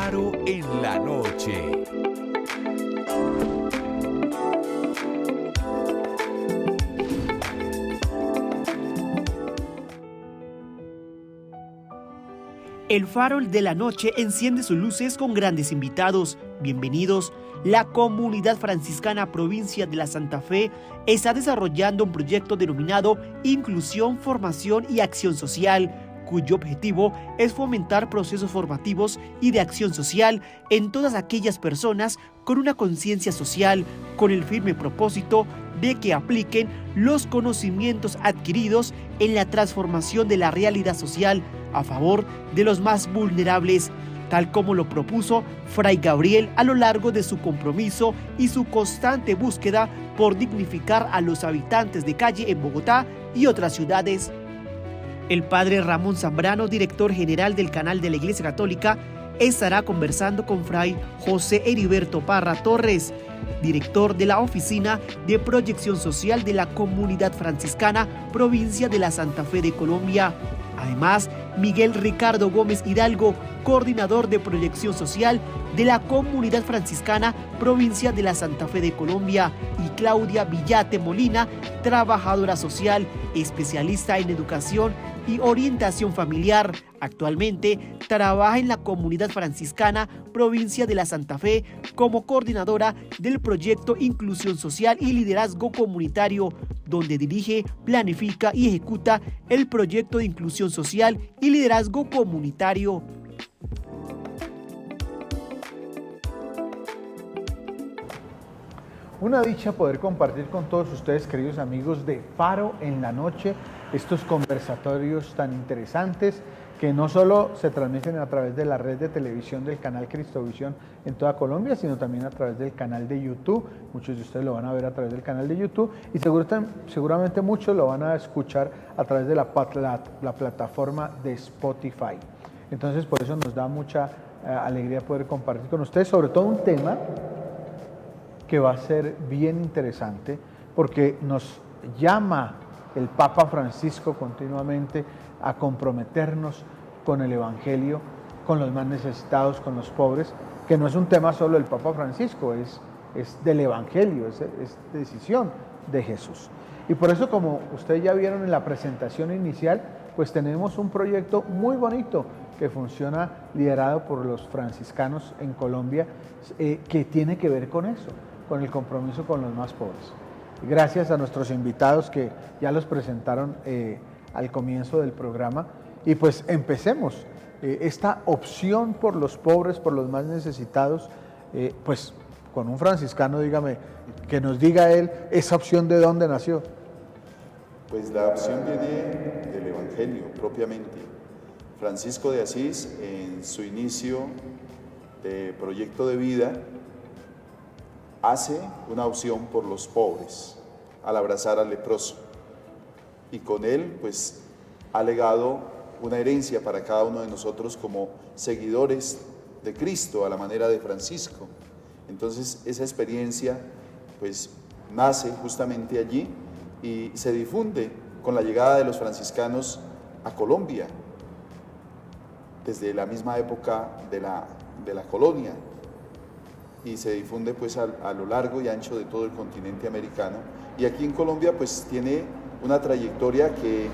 Faro en la noche. El Faro de la Noche enciende sus luces con grandes invitados. Bienvenidos. La comunidad franciscana provincia de la Santa Fe está desarrollando un proyecto denominado Inclusión, Formación y Acción Social, cuyo objetivo es fomentar procesos formativos y de acción social en todas aquellas personas con una conciencia social, con el firme propósito de que apliquen los conocimientos adquiridos en la transformación de la realidad social a favor de los más vulnerables, tal como lo propuso Fray Gabriel a lo largo de su compromiso y su constante búsqueda por dignificar a los habitantes de calle en Bogotá y otras ciudades. El padre Ramón Zambrano, director general del canal de la Iglesia Católica, estará conversando con Fray José Heriberto Parra Torres, director de la Oficina de Proyección Social de la Comunidad Franciscana, provincia de la Santa Fe de Colombia. Además, Miguel Ricardo Gómez Hidalgo, coordinador de proyección social de la Comunidad Franciscana, provincia de la Santa Fe de Colombia, y Claudia Villate Molina, trabajadora social, especialista en educación y orientación familiar. Actualmente trabaja en la Comunidad Franciscana, provincia de la Santa Fe, como coordinadora del proyecto Inclusión Social y Liderazgo Comunitario, donde dirige, planifica y ejecuta el proyecto de inclusión social y liderazgo comunitario. Una dicha poder compartir con todos ustedes, queridos amigos de Faro en la Noche, estos conversatorios tan interesantes que no solo se transmiten a través de la red de televisión del canal Cristovisión en toda Colombia, sino también a través del canal de YouTube. Muchos de ustedes lo van a ver a través del canal de YouTube y seguramente muchos lo van a escuchar a través de la plataforma de Spotify. Entonces, por eso nos da mucha alegría poder compartir con ustedes, sobre todo un tema que va a ser bien interesante, porque nos llama el Papa Francisco continuamente a comprometernos con el Evangelio, con los más necesitados, con los pobres, que no es un tema solo del Papa Francisco, es del Evangelio, es decisión de Jesús. Y por eso, como ustedes ya vieron en la presentación inicial, pues tenemos un proyecto muy bonito que funciona liderado por los franciscanos en Colombia, que tiene que ver con eso, con el compromiso con los más pobres. Gracias a nuestros invitados que ya los presentaron al comienzo del programa. Y pues empecemos esta opción por los pobres, por los más necesitados, pues con un franciscano, dígame, que nos diga él, esa opción de dónde nació. Pues la opción viene del Evangelio propiamente. Francisco de Asís, en su inicio de proyecto de vida, hace una opción por los pobres al abrazar al leproso, y con él pues ha legado una herencia para cada uno de nosotros como seguidores de Cristo a la manera de Francisco. Entonces esa experiencia pues nace justamente allí y se difunde con la llegada de los franciscanos a Colombia desde la misma época de la colonia, y se difunde pues a lo largo y ancho de todo el continente americano, y aquí en Colombia pues tiene una trayectoria que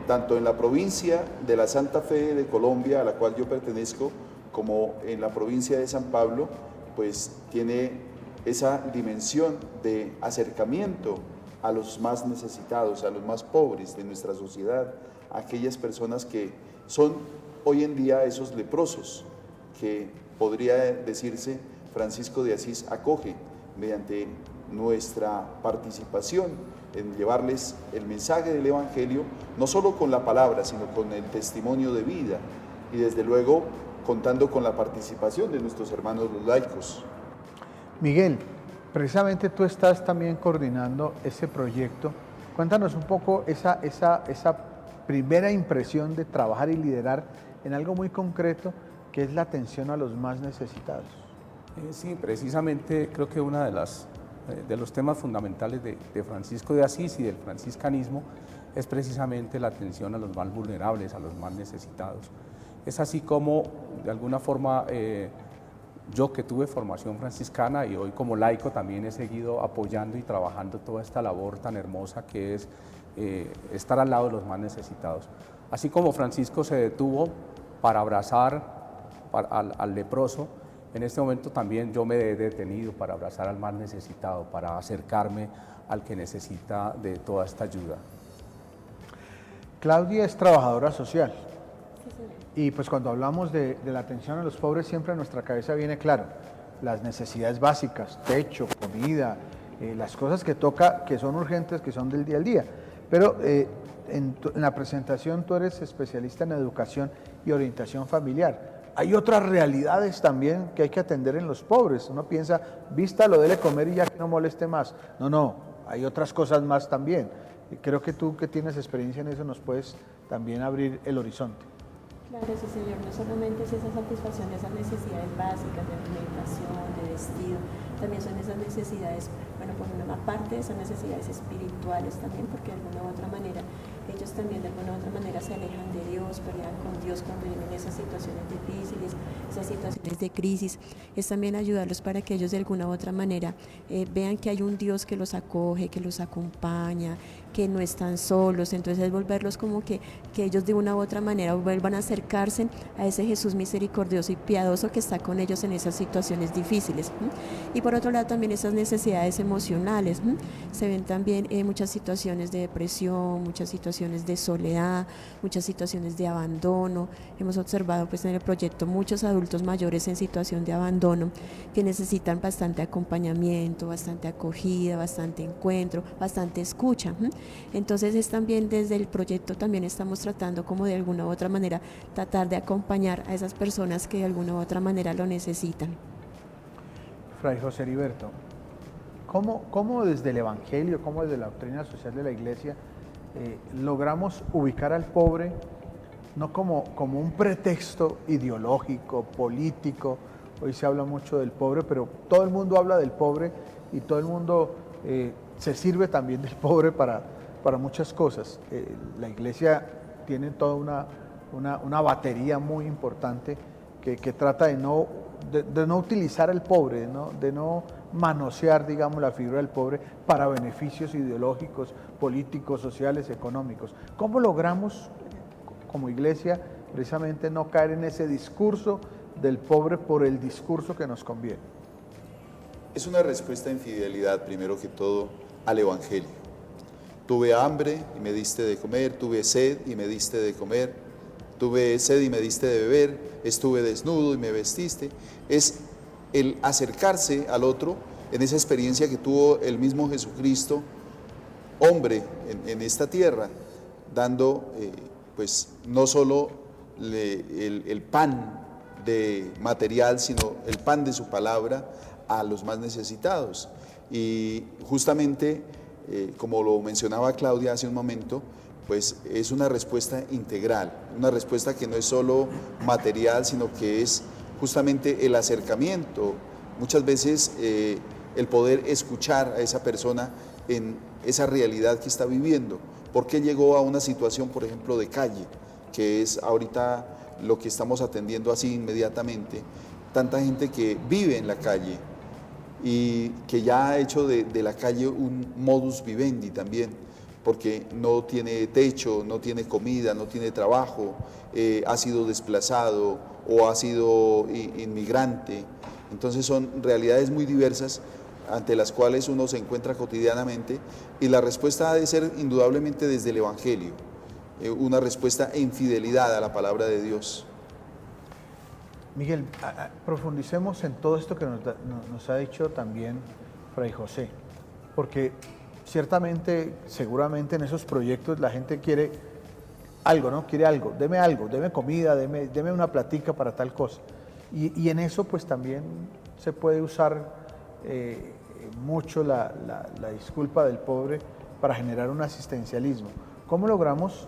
tanto en la provincia de la Santa Fe de Colombia, a la cual yo pertenezco, como en la provincia de San Pablo, pues tiene esa dimensión de acercamiento a los más necesitados, a los más pobres de nuestra sociedad, a aquellas personas que son hoy en día esos leprosos que podría decirse Francisco de Asís acoge mediante nuestra participación en llevarles el mensaje del Evangelio, no solo con la palabra, sino con el testimonio de vida, y desde luego contando con la participación de nuestros hermanos los laicos. Miguel, precisamente tú estás también coordinando ese proyecto. Cuéntanos un poco esa primera impresión de trabajar y liderar en algo muy concreto, que es la atención a los más necesitados. Sí, precisamente creo que uno de los temas fundamentales de Francisco de Asís y del franciscanismo es precisamente la atención a los más vulnerables, a los más necesitados. Es así como, de alguna forma, yo que tuve formación franciscana y hoy como laico también he seguido apoyando y trabajando toda esta labor tan hermosa que es estar al lado de los más necesitados. Así como Francisco se detuvo para abrazar al leproso, en este momento también yo me he detenido para abrazar al más necesitado, para acercarme al que necesita de toda esta ayuda. Claudia es trabajadora social. Y pues cuando hablamos de la atención a los pobres, siempre a nuestra cabeza viene claro, las necesidades básicas, techo, comida, las cosas que toca, que son urgentes, que son del día al día. Pero en la presentación tú eres especialista en educación y orientación familiar. Hay otras realidades también que hay que atender en los pobres. Uno piensa, vístalo, dele comer y ya que no moleste más. No, hay otras cosas más también. Creo que tú que tienes experiencia en eso nos puedes también abrir el horizonte. Claro, sí, señor. No solamente es esa satisfacción de esas necesidades básicas de alimentación, de vestido, también son esas necesidades, bueno, por una parte son necesidades espirituales también, porque de alguna u otra manera ellos también de alguna u otra manera se alejan de Dios, pelean con Dios cuando vienen esas situaciones difíciles, esas situaciones de crisis. Es también ayudarlos para que ellos de alguna u otra manera vean que hay un Dios que los acoge, que los acompaña, que no están solos. Entonces es volverlos como que ellos de una u otra manera vuelvan a acercarse a ese Jesús misericordioso y piadoso que está con ellos en esas situaciones difíciles. Y por otro lado también esas necesidades emocionales. Se ven también muchas situaciones de depresión, muchas situaciones de soledad, muchas situaciones de abandono. Hemos observado pues en el proyecto muchos adultos mayores en situación de abandono que necesitan bastante acompañamiento, bastante acogida, bastante encuentro, bastante escucha. Entonces es también desde el proyecto también estamos tratando como de alguna u otra manera tratar de acompañar a esas personas que de alguna u otra manera lo necesitan. Fray José Heriberto, ¿cómo desde el Evangelio, cómo desde la doctrina social de la Iglesia logramos ubicar al pobre no como un pretexto ideológico, político? Hoy se habla mucho del pobre, pero todo el mundo habla del pobre y todo el mundo se sirve también del pobre para muchas cosas. La Iglesia tiene toda una batería muy importante que trata de no utilizar al pobre, de no manosear, digamos, la figura del pobre para beneficios ideológicos, políticos, sociales, económicos. ¿Cómo logramos, como Iglesia, precisamente no caer en ese discurso del pobre por el discurso que nos conviene? Es una respuesta en fidelidad, primero que todo, al Evangelio. Tuve hambre y me diste de comer, tuve sed y me diste de comer, tuve sed y me diste de beber, estuve desnudo y me vestiste. Es el acercarse al otro en esa experiencia que tuvo el mismo Jesucristo, hombre en esta tierra, dando pues no solo el pan de material, sino el pan de su palabra a los más necesitados. Y justamente, como lo mencionaba Claudia hace un momento, pues es una respuesta integral, una respuesta que no es solo material, sino que es justamente el acercamiento, muchas veces el poder escuchar a esa persona en esa realidad que está viviendo. ¿Por qué llegó a una situación, por ejemplo, de calle, que es ahorita lo que estamos atendiendo así inmediatamente? Tanta gente que vive en la calle y que ya ha hecho de la calle un modus vivendi también, porque no tiene techo, no tiene comida, no tiene trabajo, ha sido desplazado o ha sido inmigrante. Entonces son realidades muy diversas ante las cuales uno se encuentra cotidianamente, y la respuesta ha de ser indudablemente desde el Evangelio, una respuesta en fidelidad a la palabra de Dios. Miguel, profundicemos en todo esto que nos ha dicho también Fray José, porque ciertamente, seguramente en esos proyectos la gente quiere algo, ¿no? Quiere algo, deme comida, deme una platica para tal cosa. Y en eso pues también se puede usar mucho la disculpa del pobre para generar un asistencialismo. ¿Cómo logramos,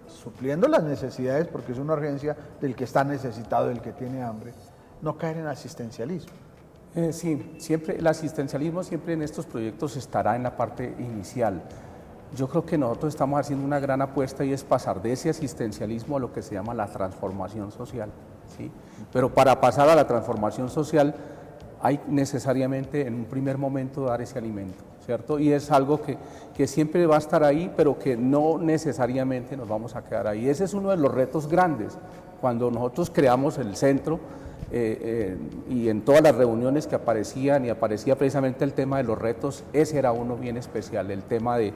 supliendo las necesidades, porque es una urgencia del que está necesitado, del que tiene hambre, no caer en asistencialismo? Sí, siempre el asistencialismo siempre en estos proyectos estará en la parte inicial. Yo creo que nosotros estamos haciendo una gran apuesta y es pasar de ese asistencialismo a lo que se llama la transformación social, ¿sí? Pero para pasar a la transformación social hay necesariamente en un primer momento dar ese alimento, ¿cierto? Y es algo que siempre va a estar ahí, pero que no necesariamente nos vamos a quedar ahí. Ese es uno de los retos grandes. Cuando nosotros creamos el centro, y en todas las reuniones que aparecían y aparecía precisamente el tema de los retos, ese era uno bien especial, el tema de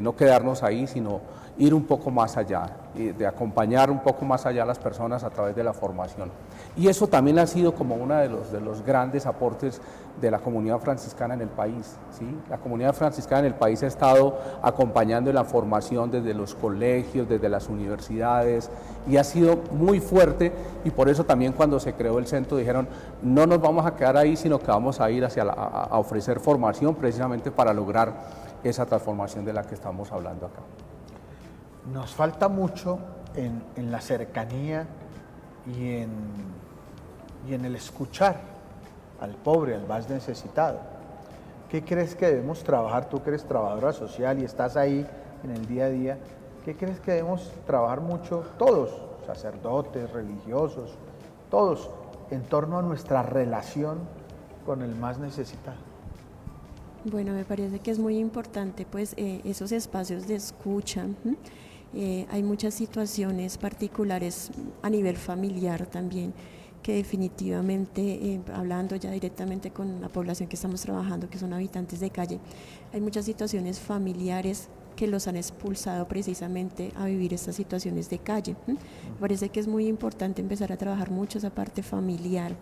no quedarnos ahí, sino ir un poco más allá, de acompañar un poco más allá a las personas a través de la formación. Y eso también ha sido como uno de los grandes aportes de la comunidad franciscana en el país, ¿sí? La comunidad franciscana en el país ha estado acompañando en la formación desde los colegios, desde las universidades, y ha sido muy fuerte, y por eso también cuando se creó el centro dijeron, no nos vamos a quedar ahí, sino que vamos a ir a ofrecer formación precisamente para lograr esa transformación de la que estamos hablando acá. Nos falta mucho en la cercanía y en el escuchar al pobre, al más necesitado. ¿Qué crees que debemos trabajar? Tú que eres trabajadora social y estás ahí en el día a día, ¿qué crees que debemos trabajar mucho todos, sacerdotes, religiosos, todos, en torno a nuestra relación con el más necesitado? Bueno, me parece que es muy importante pues esos espacios de escucha. Hay muchas situaciones particulares a nivel familiar también que definitivamente, hablando ya directamente con la población que estamos trabajando, que son habitantes de calle, hay muchas situaciones familiares que los han expulsado precisamente a vivir estas situaciones de calle. Me parece que es muy importante empezar a trabajar mucho esa parte familiar,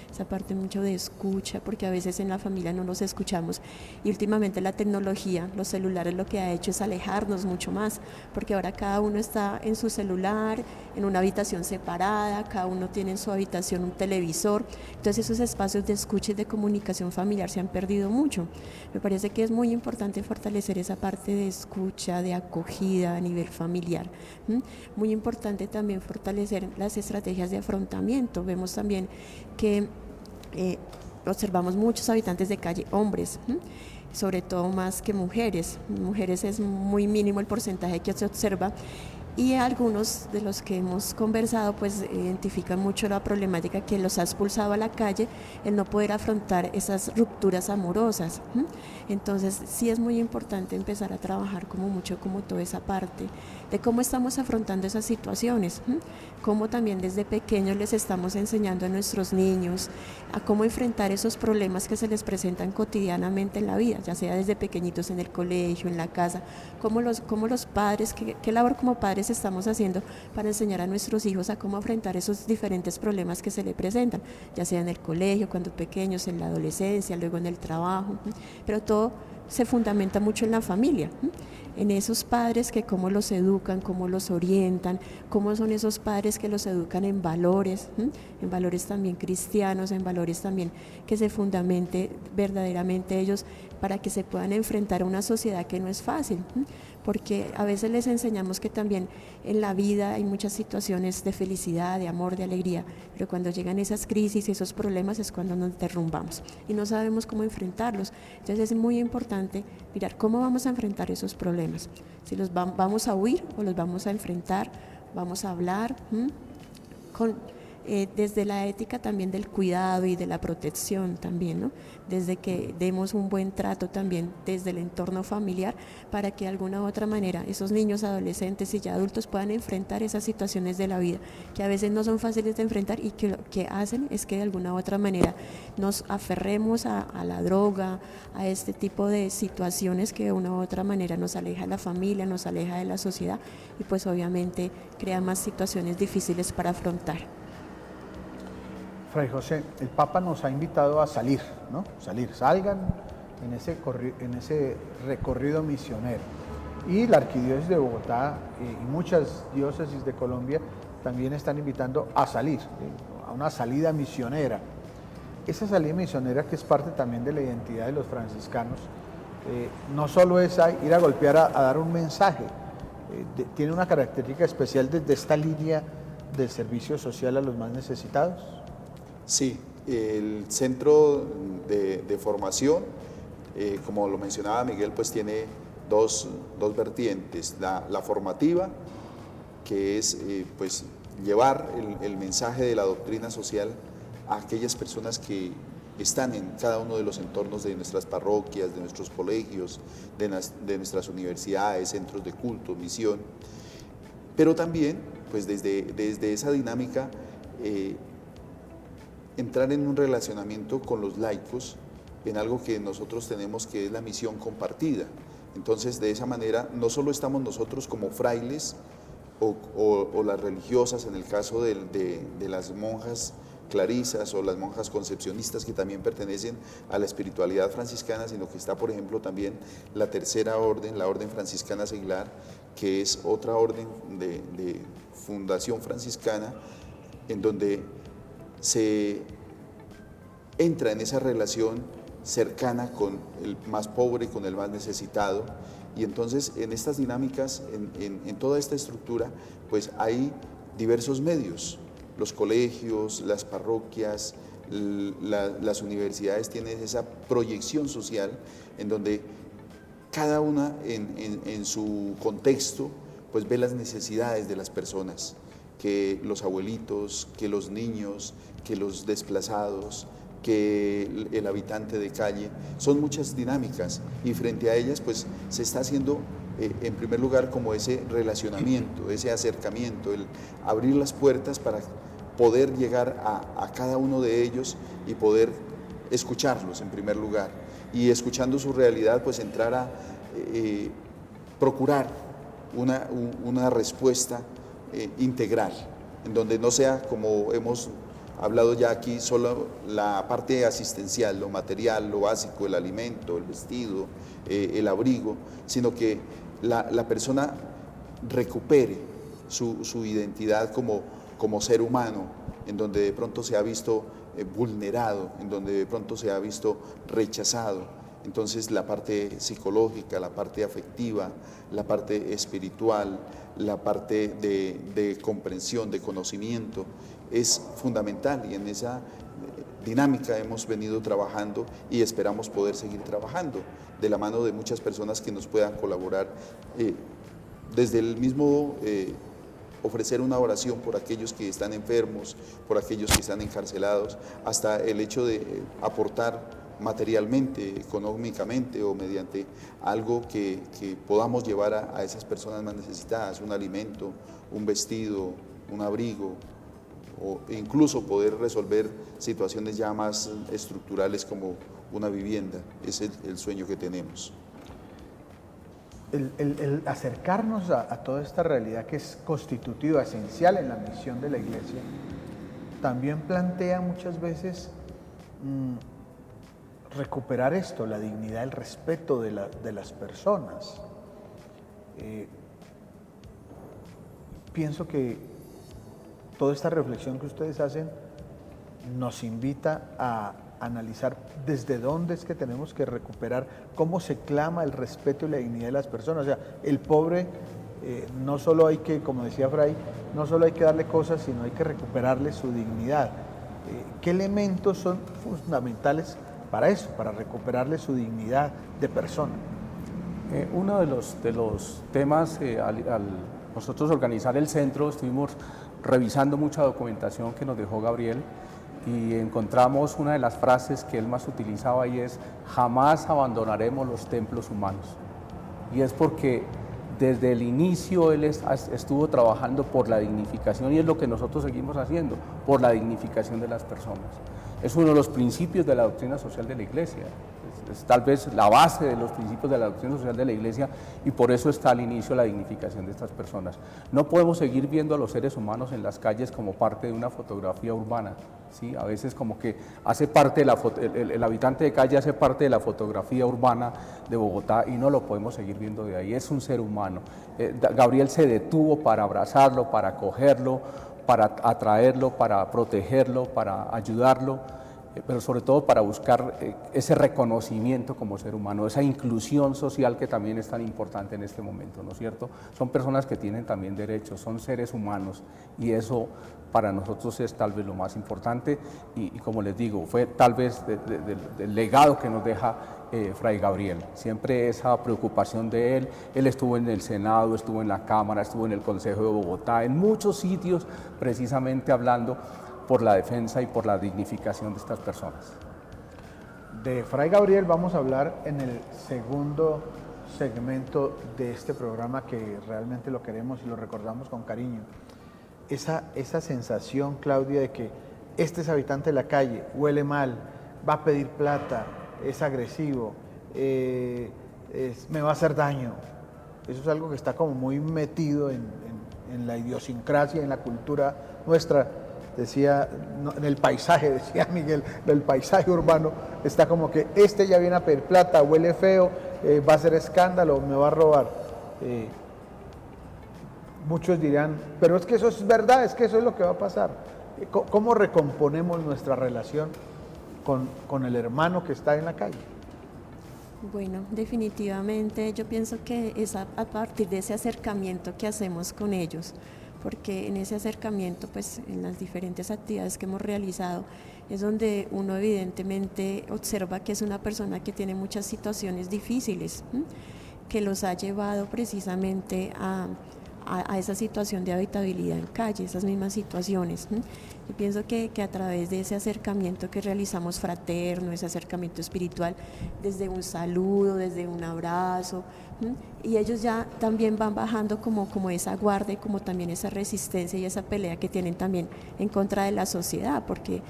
esa parte mucho de escucha, porque a veces en la familia no nos escuchamos y últimamente la tecnología, los celulares lo que ha hecho es alejarnos mucho más, porque ahora cada uno está en su celular, en una habitación separada, cada uno tiene en su habitación un televisor, entonces esos espacios de escucha y de comunicación familiar se han perdido mucho. Me parece que es muy importante fortalecer esa parte de escucha, de acogida a nivel familiar. Muy importante también fortalecer las estrategias de afrontamiento. Vemos también que observamos muchos habitantes de calle, hombres, sobre todo más que mujeres. Mujeres es muy mínimo el porcentaje que se observa. Y algunos de los que hemos conversado pues identifican mucho la problemática que los ha expulsado a la calle, el no poder afrontar esas rupturas amorosas. Entonces sí es muy importante empezar a trabajar como toda esa parte de cómo estamos afrontando esas situaciones, cómo también desde pequeños les estamos enseñando a nuestros niños a cómo enfrentar esos problemas que se les presentan cotidianamente en la vida, ya sea desde pequeñitos en el colegio, en la casa, cómo los padres, qué labor como padres estamos haciendo para enseñar a nuestros hijos a cómo afrontar esos diferentes problemas que se les presentan, ya sea en el colegio, cuando pequeños, en la adolescencia, luego en el trabajo, pero todo se fundamenta mucho en la familia, en esos padres que cómo los educan, cómo los orientan, cómo son esos padres que los educan en valores también cristianos, en valores también que se fundamente verdaderamente ellos para que se puedan enfrentar a una sociedad que no es fácil, porque a veces les enseñamos que también en la vida hay muchas situaciones de felicidad, de amor, de alegría, pero cuando llegan esas crisis, esos problemas es cuando nos derrumbamos y no sabemos cómo enfrentarlos. Entonces es muy importante mirar cómo vamos a enfrentar esos problemas, si los vamos a huir o los vamos a enfrentar, vamos a hablar desde la ética también del cuidado y de la protección también, ¿no? Desde que demos un buen trato también desde el entorno familiar para que de alguna u otra manera esos niños, adolescentes y ya adultos puedan enfrentar esas situaciones de la vida que a veces no son fáciles de enfrentar y que lo que hacen es que de alguna u otra manera nos aferremos a la droga, a este tipo de situaciones que de una u otra manera nos aleja de la familia, nos aleja de la sociedad y pues obviamente crea más situaciones difíciles para afrontar. Fray José, el Papa nos ha invitado a salir, ¿no? Salgan en ese recorrido misionero. Y la Arquidiócesis de Bogotá y muchas diócesis de Colombia también están invitando a salir, a una salida misionera. Esa salida misionera que es parte también de la identidad de los franciscanos, no solo es ir a golpear a dar un mensaje, tiene una característica especial desde esta línea del servicio social a los más necesitados. Sí, el centro de formación, como lo mencionaba Miguel, pues tiene dos vertientes, la formativa, que es pues llevar el mensaje de la doctrina social a aquellas personas que están en cada uno de los entornos de nuestras parroquias, de nuestros colegios, de nuestras universidades, centros de culto, misión, pero también pues desde esa dinámica entrar en un relacionamiento con los laicos en algo que nosotros tenemos, que es la misión compartida. Entonces, de esa manera, no solo estamos nosotros como frailes o las religiosas, en el caso de las monjas clarisas o las monjas concepcionistas, que también pertenecen a la espiritualidad franciscana, sino que está, por ejemplo, también la tercera orden, la orden franciscana seglar, que es otra orden de fundación franciscana, en donde se entra en esa relación cercana con el más pobre, con el más necesitado, y entonces en estas dinámicas, en toda esta estructura, pues hay diversos medios. Los colegios, las parroquias, las universidades tienen esa proyección social en donde cada una en su contexto pues ve las necesidades de las personas, que los abuelitos, que los niños, que los desplazados, que el habitante de calle. Son muchas dinámicas y frente a ellas pues se está haciendo en primer lugar como ese relacionamiento, ese acercamiento, el abrir las puertas para poder llegar a cada uno de ellos y poder escucharlos en primer lugar, y escuchando su realidad pues entrar a procurar una respuesta integral, en donde no sea, como hemos hablado ya aquí, solo la parte asistencial, lo material, lo básico, el alimento, el vestido, el abrigo, sino que la persona recupere su identidad como ser humano, en donde de pronto se ha visto vulnerado, en donde de pronto se ha visto rechazado. Entonces la parte psicológica, la parte afectiva, la parte espiritual, la parte de comprensión, de conocimiento, es fundamental, y en esa dinámica hemos venido trabajando y esperamos poder seguir trabajando de la mano de muchas personas que nos puedan colaborar, desde el mismo ofrecer una oración por aquellos que están enfermos, por aquellos que están encarcelados, hasta el hecho de aportar materialmente, económicamente o mediante algo que podamos llevar a esas personas más necesitadas, un alimento, un vestido, un abrigo, o incluso poder resolver situaciones ya más estructurales como una vivienda. Es el sueño que tenemos. El acercarnos a toda esta realidad que es constitutiva, esencial en la misión de la Iglesia, también plantea muchas veces recuperar esto, la dignidad, el respeto de las personas. Pienso que toda esta reflexión que ustedes hacen nos invita a analizar desde dónde es que tenemos que recuperar, cómo se clama el respeto y la dignidad de las personas. O sea, el pobre no solo hay que, como decía Fray, no solo hay que darle cosas, sino hay que recuperarle su dignidad. ¿Qué elementos son fundamentales para eso, para recuperarle su dignidad de persona? Uno de los temas, al nosotros organizar el centro, estuvimos revisando mucha documentación que nos dejó Gabriel, y encontramos una de las frases que él más utilizaba, y es: jamás abandonaremos los templos humanos. Y es porque desde el inicio él estuvo trabajando por la dignificación, y es lo que nosotros seguimos haciendo, por la dignificación de las personas. Es uno de los principios de la doctrina social de la Iglesia, es tal vez la base de los principios de la doctrina social de la Iglesia, y por eso está al inicio la dignificación de estas personas. No podemos seguir viendo a los seres humanos en las calles como parte de una fotografía urbana, ¿sí? A veces como que hace parte el habitante de calle hace parte de la fotografía urbana de Bogotá, y no lo podemos seguir viendo de ahí. Es un ser humano. Gabriel se detuvo para abrazarlo, para acogerlo, para atraerlo, para protegerlo, para ayudarlo, pero sobre todo para buscar ese reconocimiento como ser humano, esa inclusión social que también es tan importante en este momento, ¿no es cierto? Son personas que tienen también derechos, son seres humanos y eso para nosotros es tal vez lo más importante y como les digo, fue tal vez del legado que nos deja Fray Gabriel, siempre esa preocupación de él estuvo en el Senado, estuvo en la Cámara, estuvo en el Consejo de Bogotá, en muchos sitios precisamente hablando por la defensa y por la dignificación de estas personas. De Fray Gabriel vamos a hablar en el segundo segmento de este programa que realmente lo queremos y lo recordamos con cariño. Esa sensación, Claudia, de que este es habitante de la calle, huele mal, va a pedir plata, es agresivo, me va a hacer daño. Eso es algo que está como muy metido en la idiosincrasia, en la cultura nuestra. Decía, en el paisaje, decía Miguel, del paisaje urbano, está como que este ya viene a pedir plata, huele feo, va a hacer escándalo, me va a robar. Muchos dirán, pero es que eso es verdad, es que eso es lo que va a pasar. ¿Cómo recomponemos nuestra relación con el hermano que está en la calle? Bueno, definitivamente yo pienso que es a partir de ese acercamiento que hacemos con ellos, porque en ese acercamiento, pues en las diferentes actividades que hemos realizado, es donde uno evidentemente observa que es una persona que tiene muchas situaciones difíciles, que los ha llevado precisamente a esa situación de habitabilidad en calle, esas mismas situaciones. Yo pienso que a través de ese acercamiento que realizamos fraterno, ese acercamiento espiritual, desde un saludo, desde un abrazo, y ellos ya también van bajando como esa guardia y como también esa resistencia y esa pelea que tienen también en contra de la sociedad, porque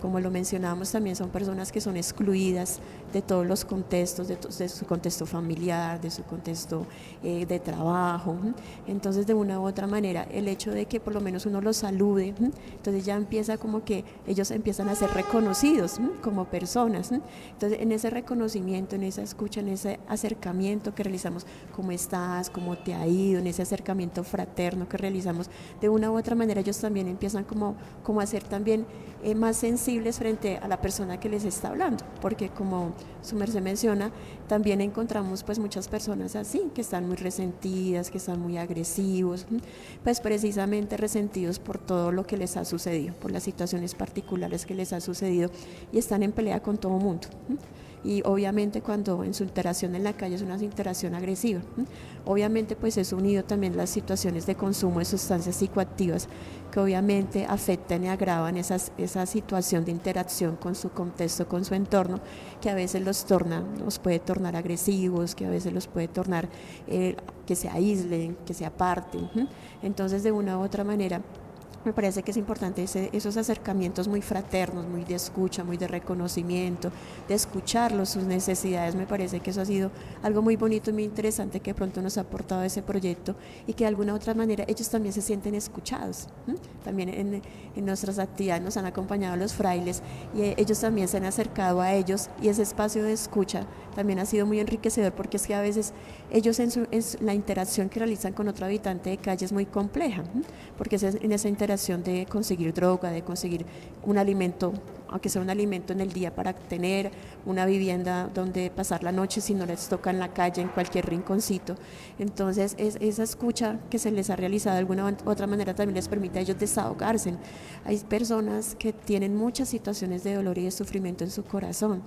como lo mencionábamos también son personas que son excluidas de todos los contextos, de su contexto familiar, de su contexto de trabajo. Entonces de una u otra manera el hecho de que por lo menos uno los salude, entonces ya empieza como que ellos empiezan a ser reconocidos como personas. Entonces en ese reconocimiento, en esa escucha, en ese acercamiento que realizamos, cómo estás, cómo te ha ido, en ese acercamiento fraterno que realizamos, de una u otra manera ellos también empiezan como a ser también más sensibles frente a la persona que les está hablando, porque como su merced menciona, también encontramos pues muchas personas así, que están muy resentidas, que están muy agresivos, pues precisamente resentidos por todo lo que les ha sucedido, por las situaciones particulares que les ha sucedido y están en pelea con todo mundo. Y obviamente cuando en su interacción en la calle es una interacción agresiva, obviamente pues es unido también las situaciones de consumo de sustancias psicoactivas que obviamente afectan y agravan esa situación de interacción con su contexto, con su entorno, que a veces los puede tornar agresivos, que a veces los puede tornar que se aíslen, que se aparten. Entonces de una u otra manera me parece que es importante esos acercamientos muy fraternos, muy de escucha, muy de reconocimiento, de escucharlos, sus necesidades. Me parece que eso ha sido algo muy bonito y muy interesante que de pronto nos ha aportado ese proyecto y que de alguna u otra manera ellos también se sienten escuchados. También en nuestras actividades nos han acompañado los frailes y ellos también se han acercado a ellos y ese espacio de escucha también ha sido muy enriquecedor porque es que a veces ellos en la interacción que realizan con otro habitante de calle es muy compleja, porque en esa interacción de conseguir droga, de conseguir un alimento, aunque sea un alimento en el día para tener una vivienda donde pasar la noche si no les toca en la calle, en cualquier rinconcito. Entonces esa escucha que se les ha realizado de alguna u otra manera también les permite a ellos desahogarse. Hay personas que tienen muchas situaciones de dolor y de sufrimiento en su corazón.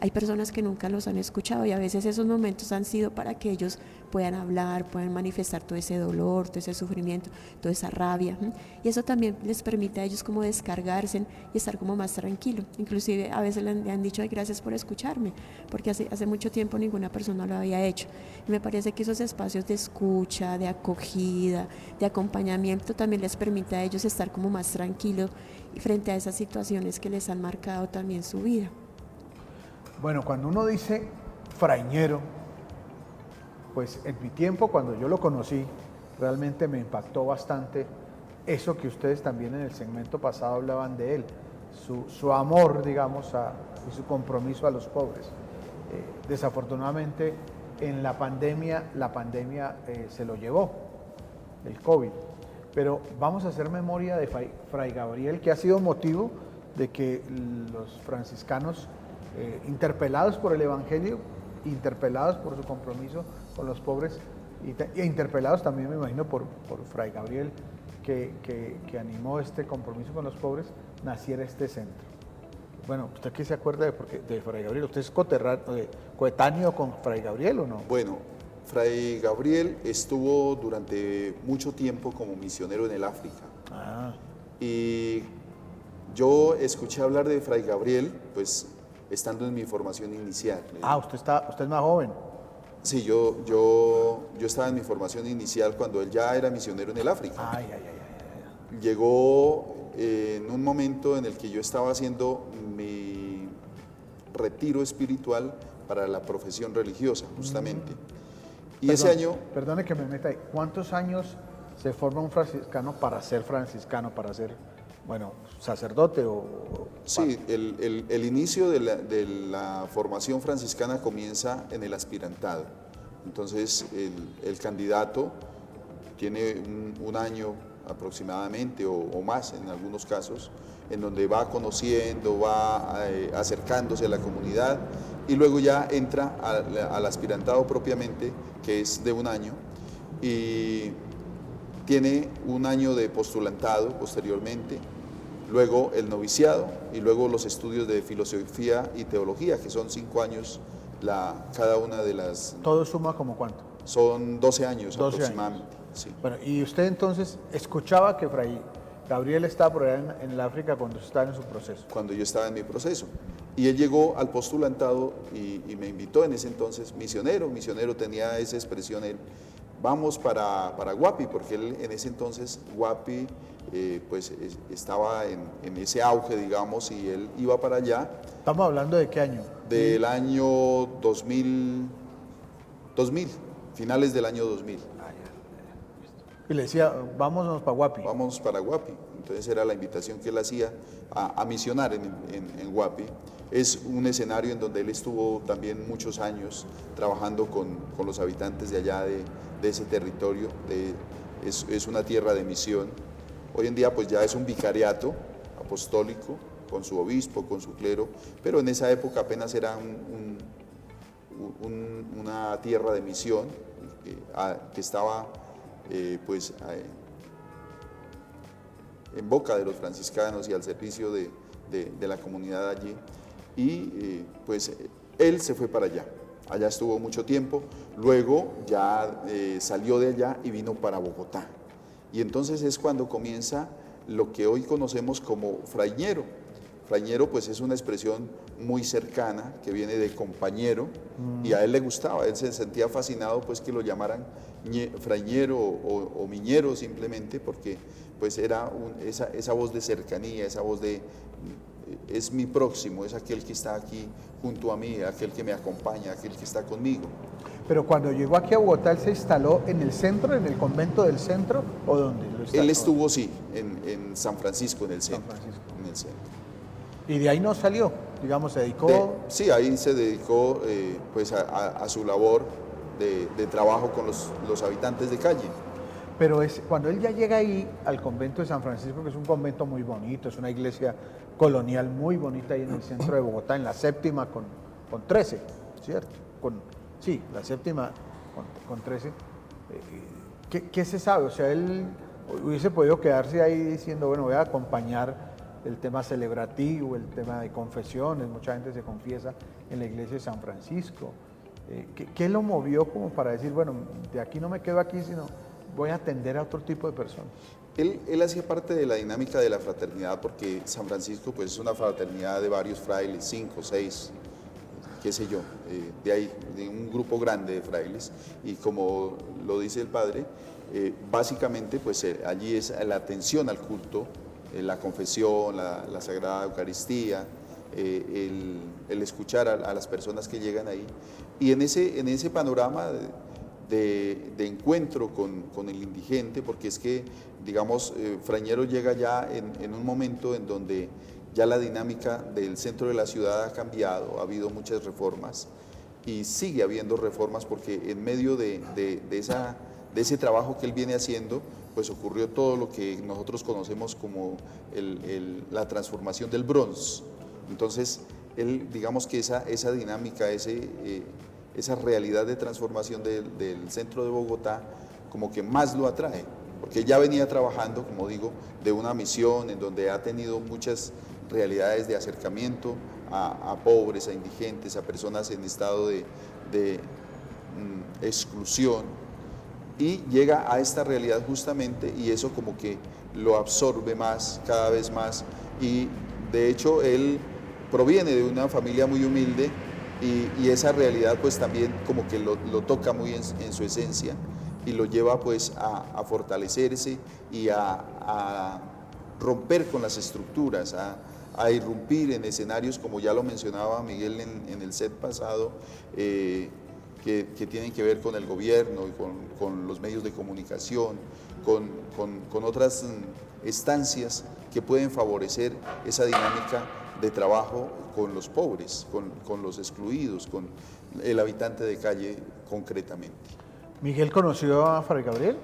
Hay personas que nunca los han escuchado y a veces esos momentos han sido para que ellos puedan hablar, puedan manifestar todo ese dolor, todo ese sufrimiento, toda esa rabia. Y eso también les permite a ellos como descargarse y estar como más tranquilo. Inclusive a veces le han dicho, ay, gracias por escucharme, porque hace mucho tiempo ninguna persona lo había hecho. Y me parece que esos espacios de escucha, de acogida, de acompañamiento también les permite a ellos estar como más tranquilos frente a esas situaciones que les han marcado también su vida. Bueno, cuando uno dice fraiñero, pues en mi tiempo, cuando yo lo conocí, realmente me impactó bastante eso que ustedes también en el segmento pasado hablaban de él, su amor, digamos, y su compromiso a los pobres. Desafortunadamente, en la pandemia se lo llevó, el COVID. Pero vamos a hacer memoria de Fray Gabriel, que ha sido motivo de que los franciscanos, interpelados por el Evangelio, interpelados por su compromiso con los pobres, e interpelados también, me imagino, por Fray Gabriel, que animó este compromiso con los pobres, naciera este centro. Bueno, ¿usted qué se acuerda de Fray Gabriel? ¿Usted es coetáneo con Fray Gabriel o no? Bueno, Fray Gabriel estuvo durante mucho tiempo como misionero en el África. Ah. Y yo escuché hablar de Fray Gabriel, pues, estando en mi formación inicial. Ah, usted es más joven. Sí, yo estaba en mi formación inicial cuando él ya era misionero en el África. Ay. Llegó en un momento en el que yo estaba haciendo mi retiro espiritual para la profesión religiosa, justamente. Y ese año... Perdone que me meta ahí. ¿Cuántos años se forma un franciscano para ser franciscano, para ser, bueno, sacerdote o...? Sí, el inicio de la formación franciscana comienza en el aspirantado. Entonces, el candidato tiene un año aproximadamente o más en algunos casos, en donde va conociendo, va acercándose a la comunidad y luego ya entra al aspirantado propiamente, que es de un año, y tiene un año de postulantado posteriormente, luego el noviciado y luego los estudios de filosofía y teología, que son 5 años cada una de las... ¿Todo suma como cuánto? Son 12 años 12 aproximadamente. años. Sí. Bueno, y usted entonces escuchaba que Fray Gabriel estaba por allá en el África cuando estaba en su proceso. Cuando yo estaba en mi proceso. Y él llegó al postulantado y me invitó en ese entonces, misionero tenía esa expresión, él, vamos para Guapi, porque él en ese entonces, Guapi, pues estaba en ese auge, digamos, y él iba para allá. ¿Estamos hablando de qué año? Del año 2000, finales del año 2000. Y le decía, vámonos para Guapi. Vamos para Guapi. Entonces era la invitación que él hacía a misionar en Guapi. Es un escenario en donde él estuvo también muchos años trabajando con los habitantes de allá, de ese territorio. Es una tierra de misión. Hoy en día pues ya es un vicariato apostólico, con su obispo, con su clero, pero en esa época apenas era una tierra de misión que estaba en boca de los franciscanos y al servicio de la comunidad allí. Y pues él se fue para allá estuvo mucho tiempo, luego ya salió de allá y vino para Bogotá. Y entonces es cuando comienza lo que hoy conocemos como fraiñero. Fraiñero pues es una expresión muy cercana que viene de compañero y a él le gustaba, él se sentía fascinado pues que lo llamaran fraiñero o miñero simplemente porque pues era esa voz de cercanía, esa voz de es mi próximo, es aquel que está aquí junto a mí, aquel que me acompaña, aquel que está conmigo. Pero cuando llegó aquí a Bogotá, ¿él se instaló en el centro, en el convento del centro o dónde? Él estuvo, sí, en San Francisco, en el centro. En el centro. Y de ahí no salió, digamos, se dedicó... Sí, ahí se dedicó pues a su labor de trabajo con los habitantes de calle. Pero cuando él ya llega ahí al convento de San Francisco, que es un convento muy bonito, es una iglesia colonial muy bonita ahí en el centro de Bogotá, en la séptima con 13, ¿cierto? Sí, la séptima con 13. ¿Qué se sabe? O sea, él hubiese podido quedarse ahí diciendo, bueno, voy a acompañar el tema celebrativo, el tema de confesiones, mucha gente se confiesa en la iglesia de San Francisco. ¿Qué lo movió como para decir, bueno, de aquí no me quedo aquí, sino voy a atender a otro tipo de personas? Él hacía parte de la dinámica de la fraternidad porque San Francisco pues es una fraternidad de varios frailes, 5, 6, qué sé yo, de ahí, de un grupo grande de frailes, y como lo dice el padre, básicamente pues allí es la atención al culto, la confesión, la Sagrada Eucaristía, el escuchar a las personas que llegan ahí, y en ese panorama de encuentro con el indigente, porque es que, digamos, Fraiñero llega ya en un momento en donde ya la dinámica del centro de la ciudad ha cambiado, ha habido muchas reformas y sigue habiendo reformas porque en medio de ese trabajo que él viene haciendo, pues ocurrió todo lo que nosotros conocemos como la transformación del Bronx. Entonces, él, digamos que esa dinámica, esa realidad de transformación del centro de Bogotá, como que más lo atrae, porque ya venía trabajando, como digo, de una misión en donde ha tenido muchas realidades de acercamiento a pobres, a indigentes, a personas en estado de exclusión, y llega a esta realidad justamente, y eso como que lo absorbe más, cada vez más, y de hecho él proviene de una familia muy humilde, y esa realidad pues también como que lo toca muy en su esencia, y lo lleva pues a fortalecerse y a romper con las estructuras, a irrumpir en escenarios, como ya lo mencionaba Miguel en el set pasado, que tienen que ver con el gobierno y con los medios de comunicación, con otras estancias que pueden favorecer esa dinámica de trabajo con los pobres, con los excluidos, con el habitante de calle concretamente. ¿Miguel conoció a Fray Gabriel?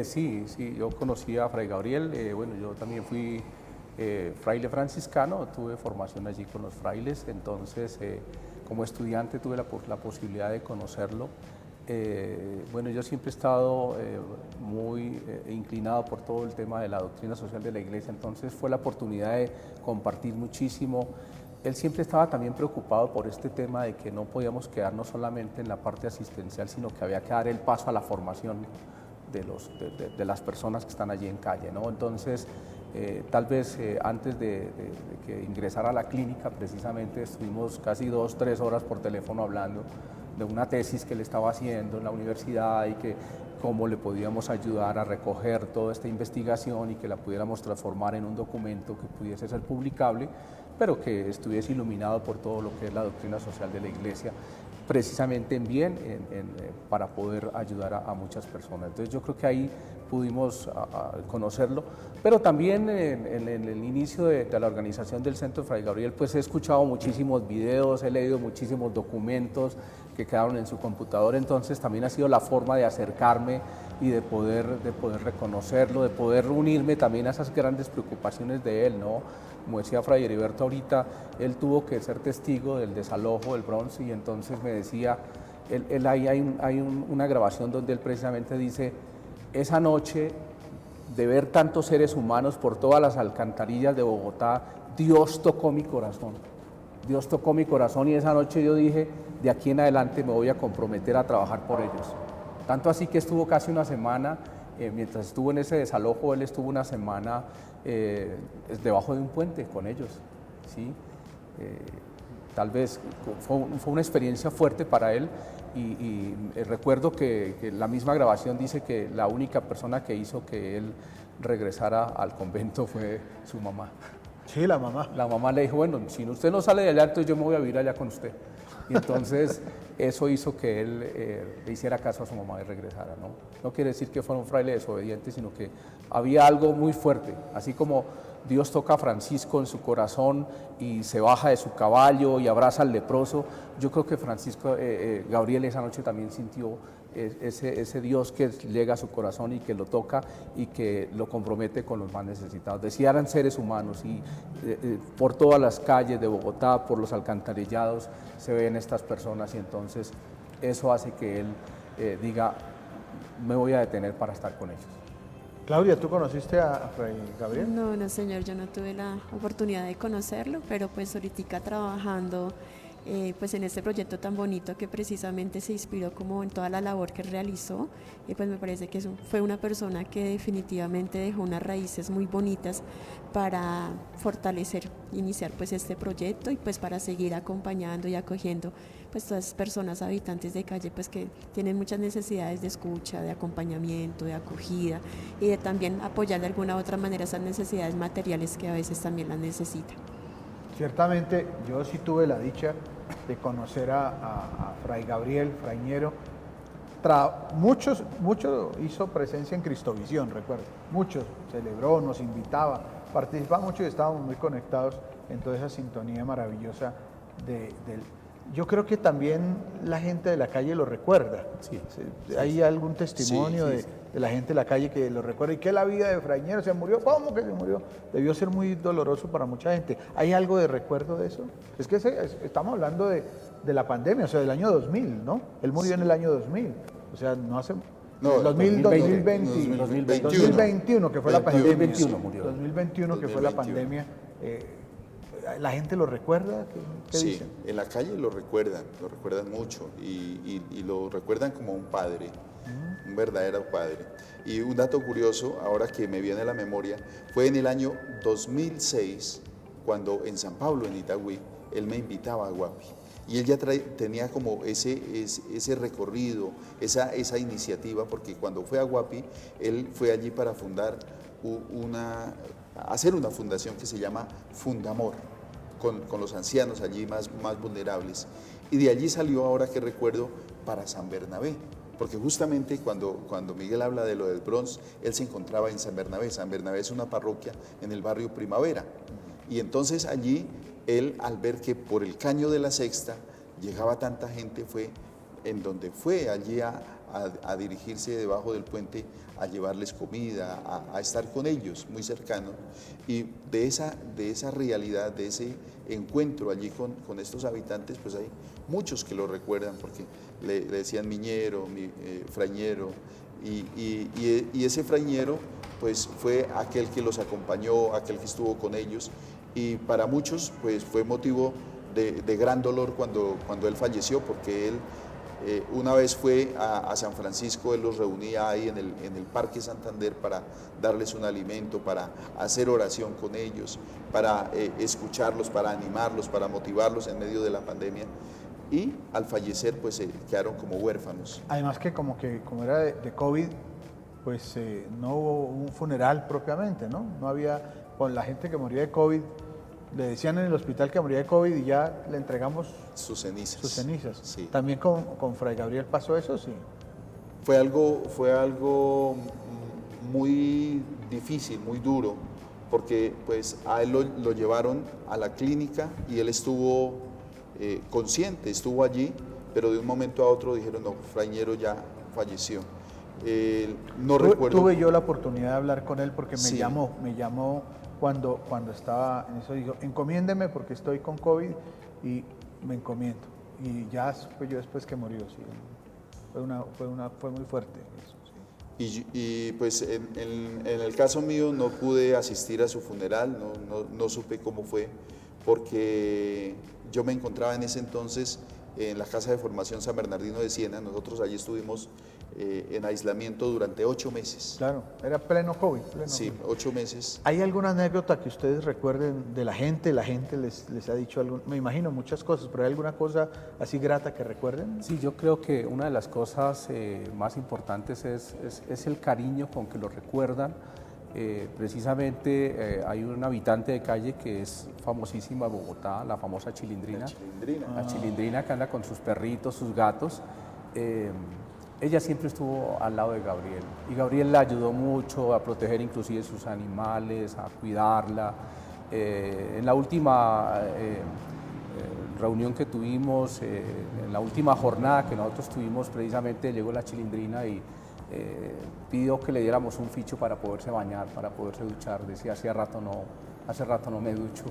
Sí, yo conocí a Fray Gabriel. Bueno, yo también fui fraile franciscano, tuve formación allí con los frailes, entonces como estudiante tuve la posibilidad de conocerlo. Bueno, yo siempre he estado muy inclinado por todo el tema de la doctrina social de la Iglesia, entonces fue la oportunidad de compartir muchísimo. Él siempre estaba también preocupado por este tema de que no podíamos quedarnos solamente en la parte asistencial, sino que había que dar el paso a la formación de las personas que están allí en calle, ¿no? Entonces, tal vez antes de que ingresara a la clínica, precisamente estuvimos casi 2-3 horas por teléfono hablando de una tesis que él estaba haciendo en la universidad y que cómo le podíamos ayudar a recoger toda esta investigación y que la pudiéramos transformar en un documento que pudiese ser publicable, pero que estuviese iluminado por todo lo que es la doctrina social de la Iglesia, precisamente en bien, para poder ayudar a muchas personas. Entonces yo creo que ahí pudimos conocerlo, pero también en el inicio de la organización del Centro Fray Gabriel, pues he escuchado muchísimos videos, he leído muchísimos documentos que quedaron en su computador, entonces también ha sido la forma de acercarme y de poder reconocerlo, de poder unirme también a esas grandes preocupaciones de él, ¿no? Como decía Fray Heriberto ahorita, él tuvo que ser testigo del desalojo del Bronx y entonces me decía, hay una grabación donde él precisamente dice, esa noche de ver tantos seres humanos por todas las alcantarillas de Bogotá, Dios tocó mi corazón. Dios tocó mi corazón y esa noche yo dije, de aquí en adelante me voy a comprometer a trabajar por ellos. Tanto así que estuvo casi una semana, mientras estuvo en ese desalojo, él estuvo una semana debajo de un puente con ellos, ¿sí? Tal vez fue una experiencia fuerte para él y recuerdo que la misma grabación dice que la única persona que hizo que él regresara al convento fue su mamá. Sí, la mamá. La mamá le dijo, bueno, si usted no sale de allá, entonces yo me voy a vivir allá con usted. Y entonces eso hizo que él le hiciera caso a su mamá y regresara, ¿no? No quiere decir que fuera un fraile desobediente, sino que había algo muy fuerte, así como Dios toca a Francisco en su corazón y se baja de su caballo y abraza al leproso. Yo creo que Gabriel esa noche también sintió ese Dios que llega a su corazón y que lo toca y que lo compromete con los más necesitados. Decía, eran seres humanos y por todas las calles de Bogotá, por los alcantarillados, se ven estas personas y entonces eso hace que él diga, me voy a detener para estar con ellos. Claudia, ¿tú conociste a Fray Gabriel? No, señor, yo no tuve la oportunidad de conocerlo, pero pues ahorita trabajando pues en este proyecto tan bonito que precisamente se inspiró como en toda la labor que realizó, pues me parece que fue una persona que definitivamente dejó unas raíces muy bonitas para fortalecer, iniciar pues este proyecto y pues para seguir acompañando y acogiendo pues todas las personas habitantes de calle pues que tienen muchas necesidades de escucha, de acompañamiento, de acogida y de también apoyar de alguna u otra manera esas necesidades materiales que a veces también las necesitan. Ciertamente, yo sí tuve la dicha de conocer a Fray Gabriel, fraiñero. Mucho hizo presencia en Cristovisión, recuerdo. Muchos celebró, nos invitaba, participaba mucho y estábamos muy conectados en toda esa sintonía maravillosa yo creo que también la gente de la calle lo recuerda. Sí. ¿Hay algún testimonio Sí. de la gente de la calle que lo recuerda. ¿Y qué la vida de Fraiñero? ¿Se murió? ¿Cómo que se murió? Debió ser muy doloroso para mucha gente. ¿Hay algo de recuerdo de eso? Es que estamos hablando de la pandemia, o sea, del año 2000, ¿no? Él murió en el año 2000, o sea, no hace... No, 2021, que fue la pandemia. 2021 murió. 2021, que fue la pandemia. ¿La gente lo recuerda? ¿Qué Sí, dicen? en la calle lo recuerdan mucho y lo recuerdan como un padre, un verdadero padre. Y un dato curioso, ahora que me viene a la memoria, fue en el año 2006, cuando en San Pablo, en Itagüí, él me invitaba a Guapi. Y él ya tenía como ese recorrido, esa iniciativa, porque cuando fue a Guapi, él fue allí para fundar hacer una fundación que se llama Fundamor, con los ancianos allí más vulnerables. Y de allí salió, ahora que recuerdo, para San Bernabé, porque justamente cuando Miguel habla de lo del Bronx, él se encontraba en San Bernabé. San Bernabé es una parroquia en el barrio Primavera. Y entonces allí él, al ver que por el Caño de la Sexta llegaba tanta gente, fue en donde fue allí a dirigirse debajo del puente, a llevarles comida, a estar con ellos, muy cercano. Y de esa realidad, de ese encuentro allí con estos habitantes, pues hay muchos que lo recuerdan, porque le decían miñero, fraiñero, y ese fraiñero pues fue aquel que los acompañó, aquel que estuvo con ellos, y para muchos pues fue motivo de gran dolor cuando él falleció, porque él una vez fue a San Francisco, él los reunía ahí en el Parque Santander para darles un alimento, para hacer oración con ellos, para escucharlos, para animarlos, para motivarlos en medio de la pandemia, y al fallecer pues quedaron como huérfanos. Además que como era de COVID, pues no hubo un funeral propiamente, ¿no? No había, con la gente que moría de COVID, le decían en el hospital que moría de COVID y ya le entregamos sus cenizas. Sí. También con Fray Gabriel pasó eso, sí. Fue algo muy difícil, muy duro, porque pues a él lo llevaron a la clínica y él estuvo consciente, estuvo allí, pero de un momento a otro dijeron, no, Fraiñero ya falleció. No recuerdo. Tuve yo la oportunidad de hablar con él porque me Sí. llamó cuando estaba en eso, dijo, encomiéndeme porque estoy con COVID y me encomiendo. Y ya supe yo después que murió, sí. Fue muy fuerte eso, sí. Y pues en el caso mío no pude asistir a su funeral, no supe cómo fue, porque yo me encontraba en ese entonces en la Casa de Formación San Bernardino de Siena. Nosotros allí estuvimos en aislamiento durante 8 meses. Claro, era pleno COVID. Sí, COVID. 8 meses. ¿Hay alguna anécdota que ustedes recuerden de la gente? ¿La gente les ha dicho algo? Me imagino muchas cosas, pero ¿hay alguna cosa así grata que recuerden? Sí, yo creo que una de las cosas más importantes es el cariño con que lo recuerdan. Precisamente hay un habitante de calle que es famosísima en Bogotá, la famosa Chilindrina. La Chilindrina. La Chilindrina, que anda con sus perritos, sus gatos. Ella siempre estuvo al lado de Gabriel y Gabriel la ayudó mucho a proteger inclusive sus animales, a cuidarla. En la última reunión que tuvimos, en la última jornada que nosotros tuvimos, precisamente llegó la Chilindrina y pidió que le diéramos un ficho para poderse bañar, para poderse duchar. Decía, hace rato no me ducho,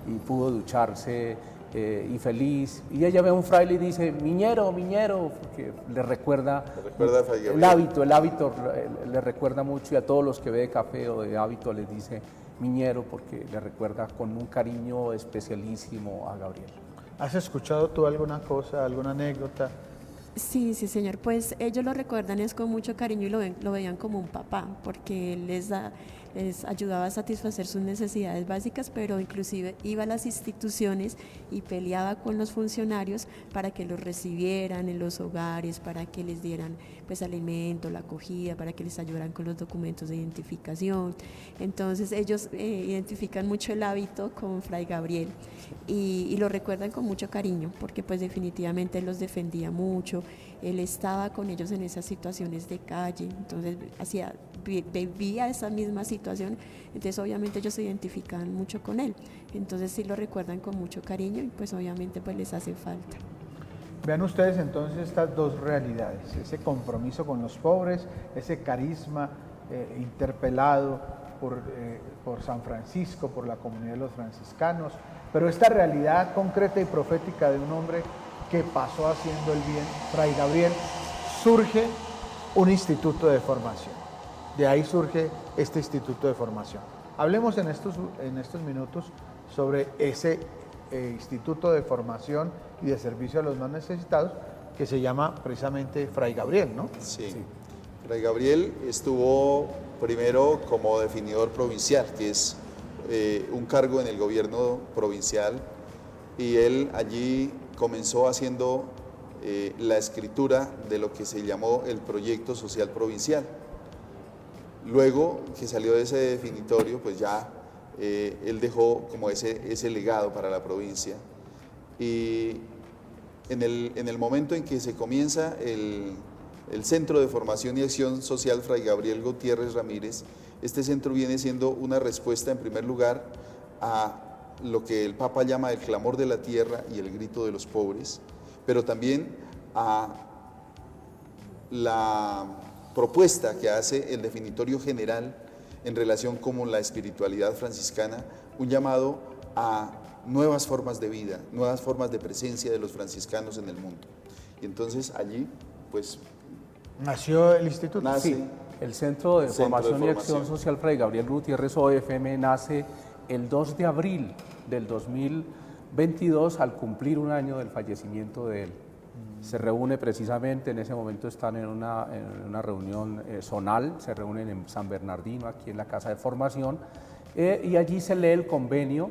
y pudo ducharse y feliz. Y ella ve a un fraile y dice, miñero, porque le recuerda el hábito le recuerda mucho, y a todos los que ve de café o de hábito les dice miñero, porque le recuerda con un cariño especialísimo a Gabriel. ¿Has escuchado tú alguna cosa, alguna anécdota? Sí, sí, señor. Pues ellos lo recuerdan es con mucho cariño y lo veían como un papá, porque él les ayudaba a satisfacer sus necesidades básicas, pero inclusive iba a las instituciones y peleaba con los funcionarios para que los recibieran en los hogares, para que les dieran pues alimento, la acogida, para que les ayudaran con los documentos de identificación. Entonces ellos identifican mucho el hábito con Fray Gabriel y lo recuerdan con mucho cariño, porque pues definitivamente él los defendía mucho. Él estaba con ellos en esas situaciones de calle, entonces vivía esa misma situación, entonces obviamente ellos se identifican mucho con él, entonces sí lo recuerdan con mucho cariño y pues obviamente pues les hace falta. Vean ustedes entonces estas dos realidades, ese compromiso con los pobres, ese carisma interpelado por San Francisco, por la comunidad de los franciscanos, pero esta realidad concreta y profética de un hombre que pasó haciendo el bien, Fray Gabriel, surge un instituto de formación. De ahí surge este instituto de formación. Hablemos en estos minutos sobre ese instituto de formación y de servicio a los más necesitados, que se llama precisamente Fray Gabriel, ¿no? Sí. Fray Gabriel estuvo primero como definidor provincial, que es un cargo en el gobierno provincial, y él allí comenzó haciendo la escritura de lo que se llamó el proyecto social provincial. Luego que salió de ese definitorio, pues ya él dejó como ese legado para la provincia, y en el momento en que se comienza el Centro de Formación y Acción Social Fray Gabriel Gutiérrez Ramírez, este centro viene siendo una respuesta en primer lugar a lo que el Papa llama el clamor de la tierra y el grito de los pobres, pero también a la propuesta que hace el definitorio general en relación con la espiritualidad franciscana, un llamado a nuevas formas de vida, nuevas formas de presencia de los franciscanos en el mundo. Y entonces allí, pues... ¿Nació el instituto? Nace Sí, el Centro de Formación y Acción Social Fray Gabriel Gutiérrez OFM nace el 2 de abril del 2022 al cumplir un año del fallecimiento de él. Se reúne precisamente, en ese momento están en una reunión zonal, se reúnen en San Bernardino, aquí en la Casa de Formación, y allí se lee el convenio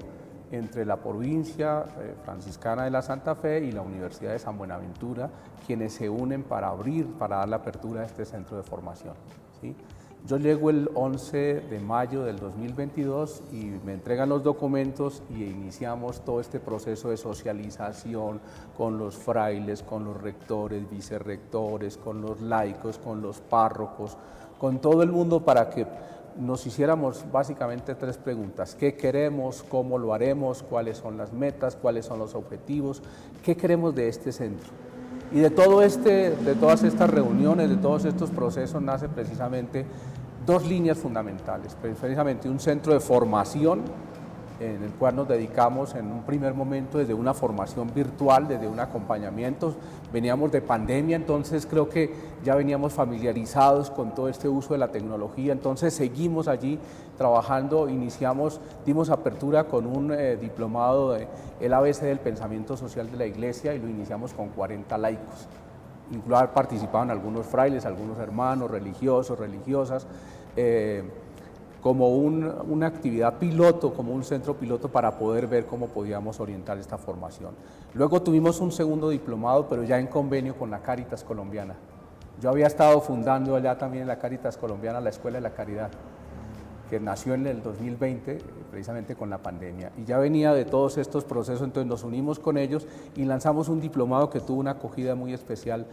entre la provincia franciscana de la Santa Fe y la Universidad de San Buenaventura, quienes se unen para dar la apertura a este centro de formación, ¿sí? Yo llego el 11 de mayo del 2022 y me entregan los documentos y iniciamos todo este proceso de socialización con los frailes, con los rectores, vicerrectores, con los laicos, con los párrocos, con todo el mundo, para que nos hiciéramos básicamente 3 preguntas: ¿qué queremos? ¿Cómo lo haremos? ¿Cuáles son las metas? ¿Cuáles son los objetivos? ¿Qué queremos de este centro? Y de todas estas reuniones, de todos estos procesos, nace precisamente 2 líneas fundamentales. Precisamente un centro de formación, en el cual nos dedicamos en un primer momento desde una formación virtual, desde un acompañamiento. Veníamos de pandemia, entonces creo que ya veníamos familiarizados con todo este uso de la tecnología, entonces seguimos allí trabajando, dimos apertura con un diplomado del ABC del Pensamiento Social de la Iglesia, y lo iniciamos con 40 laicos. Incluso participaban algunos frailes, algunos hermanos religiosos, religiosas, como una actividad piloto, como un centro piloto, para poder ver cómo podíamos orientar esta formación. Luego tuvimos un segundo diplomado, pero ya en convenio con la Cáritas Colombiana. Yo había estado fundando allá también en la Cáritas Colombiana la Escuela de la Caridad, que nació en el 2020, precisamente con la pandemia, y ya venía de todos estos procesos. Entonces nos unimos con ellos y lanzamos un diplomado que tuvo una acogida muy especial.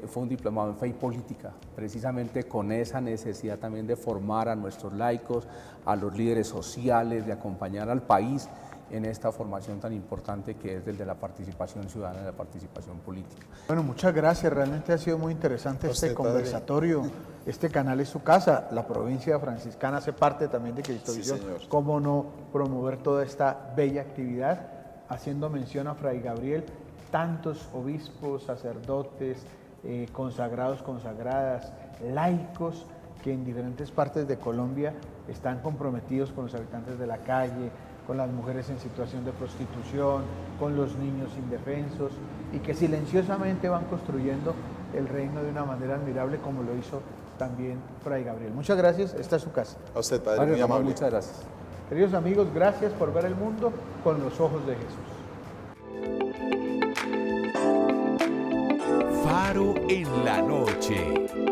Fue un diplomado en fe y política, precisamente con esa necesidad también de formar a nuestros laicos, a los líderes sociales, de acompañar al país en esta formación tan importante que es el de la participación ciudadana y la participación política. Bueno, muchas gracias, realmente ha sido muy interesante este conversatorio. Padre. Este canal es su casa, la provincia franciscana hace parte también de Cristovisión. Sí, señor. ¿Cómo no promover toda esta bella actividad? Haciendo mención a Fray Gabriel, tantos obispos, sacerdotes, consagrados, consagradas, laicos, que en diferentes partes de Colombia están comprometidos con los habitantes de la calle, con las mujeres en situación de prostitución, con los niños indefensos, y que silenciosamente van construyendo el reino de una manera admirable, como lo hizo también Fray Gabriel. Muchas gracias, esta es su casa. A usted, Padre, muy Ramón, amable. muchas gracias. Queridos amigos, gracias por ver el mundo con los ojos de Jesús. Faro en la noche.